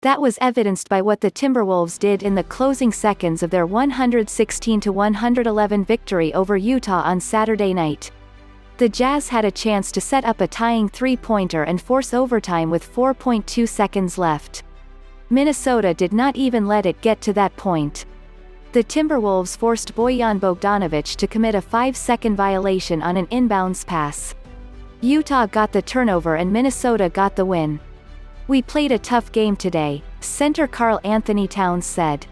That was evidenced by what the Timberwolves did in the closing seconds of their 116-111 victory over Utah on Saturday night. The Jazz had a chance to set up a tying three-pointer and force overtime with 4.2 seconds left. Minnesota did not even let it get to that point. The Timberwolves forced Bojan Bogdanovic to commit a 5-second violation on an inbounds pass. Utah got the turnover and Minnesota got the win. "We played a tough game today," center Karl-Anthony Towns said.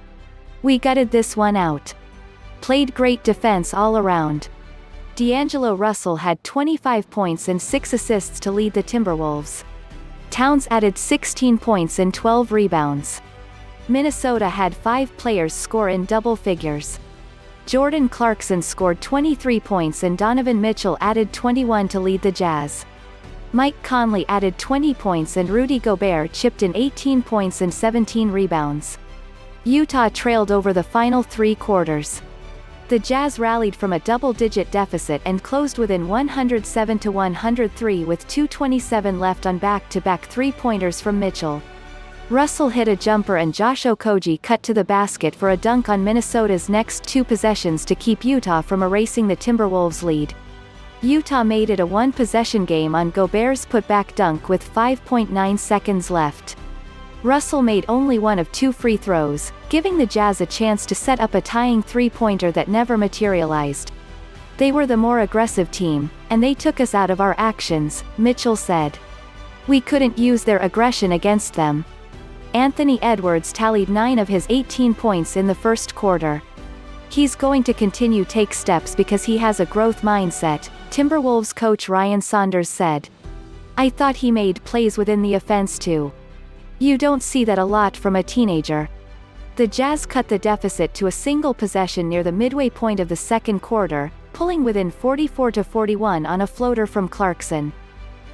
"We gutted this one out. Played great defense all around." D'Angelo Russell had 25 points and 6 assists to lead the Timberwolves. Towns added 16 points and 12 rebounds. Minnesota had 5 players score in double figures. Jordan Clarkson scored 23 points and Donovan Mitchell added 21 to lead the Jazz. Mike Conley added 20 points and Rudy Gobert chipped in 18 points and 17 rebounds. Utah trailed over the final 3 quarters. The Jazz rallied from a double-digit deficit and closed within 107-103 with 2:27 left on back-to-back three-pointers from Mitchell. Russell hit a jumper and Josh Okogie cut to the basket for a dunk on Minnesota's next 2 possessions to keep Utah from erasing the Timberwolves' lead. Utah made it a one-possession game on Gobert's putback dunk with 5.9 seconds left. Russell made only one of 2 free throws, giving the Jazz a chance to set up a tying three-pointer that never materialized. "They were the more aggressive team, and they took us out of our actions," Mitchell said. "We couldn't use their aggression against them." Anthony Edwards tallied 9 of his 18 points in the first quarter. "He's going to continue take steps because he has a growth mindset," Timberwolves coach Ryan Saunders said. "I thought he made plays within the offense too. You don't see that a lot from a teenager." The Jazz cut the deficit to a single possession near the midway point of the second quarter, pulling within 44-41 on a floater from Clarkson.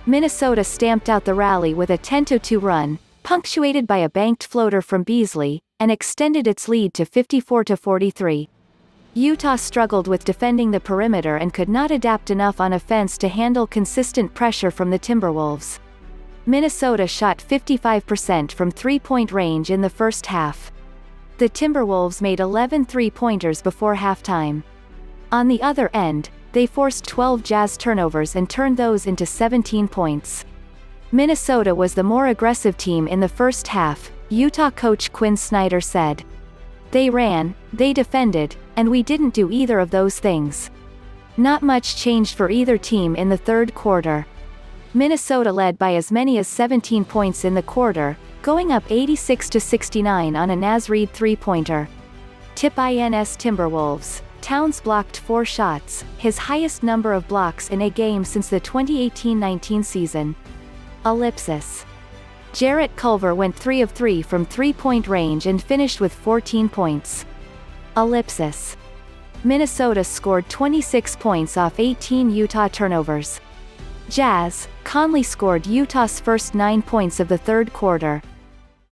Minnesota stamped out the rally with a 10-2 run, punctuated by a banked floater from Beasley, and extended its lead to 54-43. Utah struggled with defending the perimeter and could not adapt enough on offense to handle consistent pressure from the Timberwolves. Minnesota shot 55% from three-point range in the first half. The Timberwolves made 11 three-pointers before halftime. On the other end, they forced 12 Jazz turnovers and turned those into 17 points. Minnesota was the more aggressive team in the first half, Utah coach Quin Snyder said. "They ran, they defended, and we didn't do either of those things." Not much changed for either team in the third quarter. Minnesota led by as many as 17 points in the quarter, going up 86-69 on a Naz Reid three-pointer. Tip INSTimberwolves. Towns blocked 4 shots, his highest number of blocks in a game since the 2018-19 season. Ellipsis. Jarrett Culver went 3 of 3 from three-point range and finished with 14 points. Ellipsis. Minnesota scored 26 points off 18 Utah turnovers. Jazz. Conley scored Utah's first 9 points of the third quarter.